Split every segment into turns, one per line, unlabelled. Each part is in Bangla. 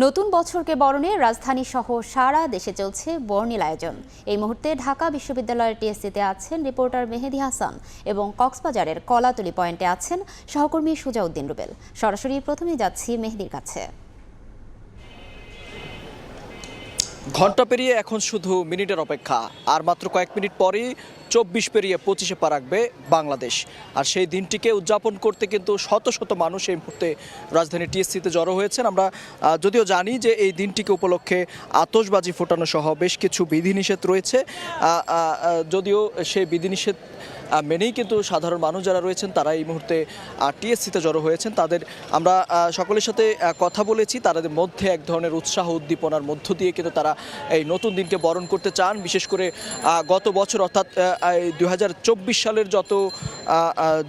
নতুন বছরকে বরণে রাজধানী সহ সারা দেশে চলছে বর্ণিল আয়োজন। এই মুহূর্তে ঢাকা বিশ্ববিদ্যালয়ের টিএসসিতে আছেন রিপোর্টার মেহেদী হাসান এবং কক্সবাজারের কলাতলী পয়েন্টে আছেন সহকর্মী সুজাউদ্দিন রুবেল। সরাসরি প্রথমে যাচ্ছি মেহেদীর কাছে।
ঘন্টা পেরিয়ে এখন শুধু মিনিটের অপেক্ষা, আর মাত্র কয়েক মিনিট পরেই 24 পেরিয়ে 25-এ পা রাখবে বাংলাদেশ। আর সেই দিনটিকে উদযাপন করতে কিন্তু শত শত মানুষ এই মুহূর্তে রাজধানী টিএসসিতে জড়ো হয়েছেন। আমরা যদিও জানি যে এই দিনটিকে উপলক্ষে আতশবাজি ফোটানো সহ বেশ কিছু বিধিনিষেধ রয়েছে, যদিও সেই বিধিনিষেধ মেনেই কিন্তু সাধারণ মানুষ যারা রয়েছেন তারা এই মুহূর্তে টিএসসিতে জড়ো হয়েছেন। তাদের আমরা সকলের সাথে কথা বলেছি, তাদের মধ্যে এক ধরনের উৎসাহ উদ্দীপনার মধ্য দিয়ে কিন্তু তারা এই নতুন দিনকে বরণ করতে চান। বিশেষ করে গত বছর অর্থাৎ 2024 সালের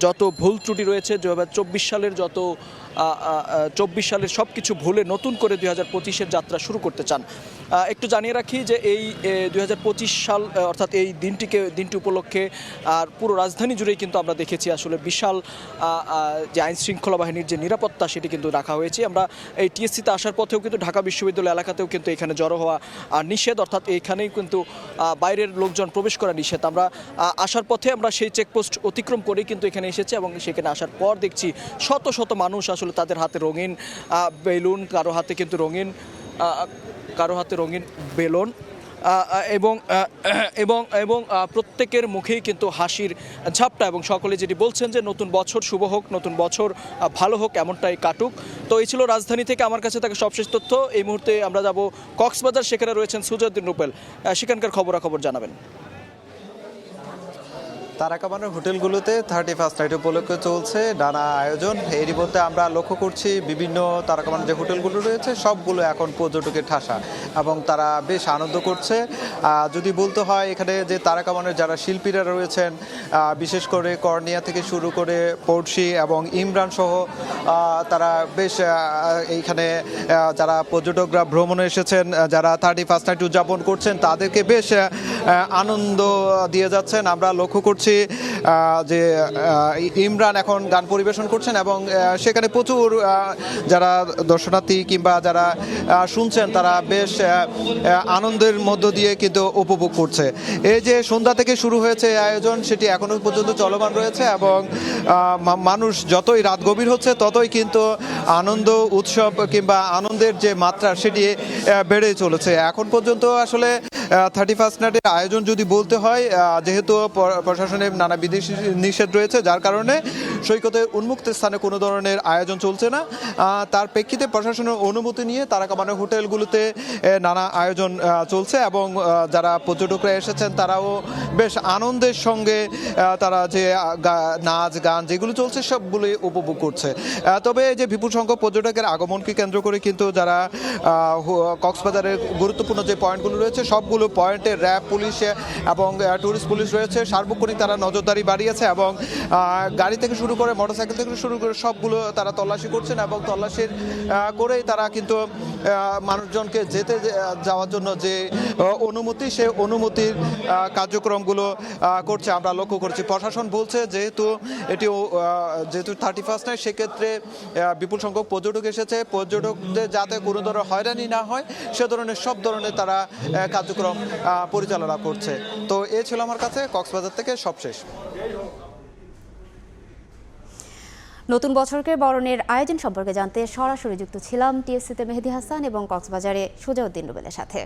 যত ভুল ত্রুটি রয়েছে, 2024 সালের 24 সালের সব কিছু ভুলে নতুন করে 2025-এর যাত্রা শুরু করতে চান। একটু জানিয়ে রাখি যে এই 2025 সাল অর্থাৎ এই দিনটি উপলক্ষে আর পুরো রাজধানী জুড়েই কিন্তু আমরা দেখেছি আসলে বিশাল যে আইন শৃঙ্খলা বাহিনীর যে নিরাপত্তা সেটি কিন্তু রাখা হয়েছে। আমরা এই টিএসসিতে আসার পথেও কিন্তু ঢাকা বিশ্ববিদ্যালয় এলাকাতেও কিন্তু এখানে জড়ো হওয়া নিষেধ, অর্থাৎ এইখানেই কিন্তু বাইরের লোকজন প্রবেশ করা নিষেধ। আমরা আসার পথে আমরা সেই চেকপোস্ট অতিক্রম করেই কিন্তু এখানে এসেছি এবং সেখানে আসার পর দেখছি শত শত মানুষ আসলে তাদের হাতে রঙিন বেলুন, কারো হাতে রঙিন বেলুন এবং প্রত্যেকের মুখেই কিন্তু হাসির ঝাপটা, এবং সকলে যেটি বলছেন যে নতুন বছর শুভ হোক, নতুন বছর ভালো হোক, এমনটাই কাটুক। তো এই ছিল রাজধানী থেকে আমার কাছে থাকা সবশেষ তথ্য। এই মুহূর্তে আমরা যাব কক্সবাজার, সেখানে রয়েছেন সুজাউদ্দিন রুবেল, সেখানকার খবরাখবর জানাবেন।
তারা কামানের হোটেলগুলোতে 31st নাইট উপলক্ষে চলছে নানা আয়োজন। এরই মধ্যে আমরা লক্ষ্য করছি বিভিন্ন তারা কামানের যে হোটেলগুলো রয়েছে সবগুলো এখন পর্যটকের ঠাসা এবং তারা বেশ আনন্দ করছে। যদি বলতে হয় এখানে যে তারা কামানের যারা শিল্পীরা রয়েছেন, বিশেষ করে কর্নিয়া থেকে শুরু করে পড়শি এবং ইমরান সহ তারা বেশ এইখানে যারা পর্যটকরা ভ্রমণে এসেছেন, যারা 31st নাইট উদযাপন করছেন তাদেরকে বেশ আনন্দ দিয়ে যাচ্ছেন। আমরা লক্ষ্য করছি যে ইমরান এখন গান পরিবেশন করছেন এবং সেখানে প্রচুর যারা দর্শনার্থী কিংবা যারা শুনছেন তারা বেশ আনন্দের মধ্য দিয়ে কিন্তু উপভোগ করছে। এই যে সন্ধ্যা থেকে শুরু হয়েছে আয়োজন, সেটি এখনো পর্যন্ত চলমান রয়েছে এবং মানুষ যতই রাত গভীর হচ্ছে ততই কিন্তু আনন্দ উৎসব কিংবা আনন্দের যে মাত্রা সেটি বেড়ে চলেছে। এখন পর্যন্ত আসলে 31st নাইটের আয়োজন যদি বলতে হয়, যেহেতু প্রশাসনের নানা বিদেশি নিষেধ রয়েছে যার কারণে সৈকতে উন্মুক্ত স্থানে কোনো ধরনের আয়োজন চলছে না। তার প্রেক্ষিতে প্রশাসনের অনুমতি নিয়ে তারা কামানের হোটেলগুলোতে নানা আয়োজন চলছে এবং যারা পর্যটকরা এসেছেন তারাও বেশ আনন্দের সঙ্গে তারা যে নাচ গান যেগুলো চলছে সবগুলোই উপভোগ করছে। তবে যে বিপুল সংখ্যক পর্যটকের আগমনকে কেন্দ্র করে কিন্তু যারা কক্সবাজারের গুরুত্বপূর্ণ যে পয়েন্টগুলো রয়েছে সবগুলো পয়েন্টে র্যাব পুলিশ এবং টুরিস্ট পুলিশ রয়েছে, সার্বক্ষণিক তারা নজরদারি বাড়িয়েছে এবং গাড়ি থেকে শুরু করে মোটরসাইকেল থেকে শুরু করে সবগুলো তারা তল্লাশি করছেন এবং তল্লাশির করেই তারা কিন্তু মানুষজনকে যেতে যাওয়ার জন্য যে অনুমতি সে অনুমতির কার্যক্রমগুলো করছে আমরা লক্ষ্য করছি। প্রশাসন বলছে যেহেতু 31st নাইট সেক্ষেত্রে বিপুল সংখ্যক পর্যটক এসেছে, পর্যটকদের যাতে কোনো ধরনের হয়রানি না হয় সে ধরনের সব ধরনের তারা কার্যক্রম পরিচালনা করছে। তো এ ছিল আমার কাছে কক্সবাজার থেকে সবশেষ।
নতুন বছরকে বরণের আয়োজন সম্পর্কে জানতে সরাসরি যুক্ত ছিলাম টিএসসিতে মেহেদী হাসান এবং কক্সবাজারে সুজাউদ্দিন রুবেলের সাথে।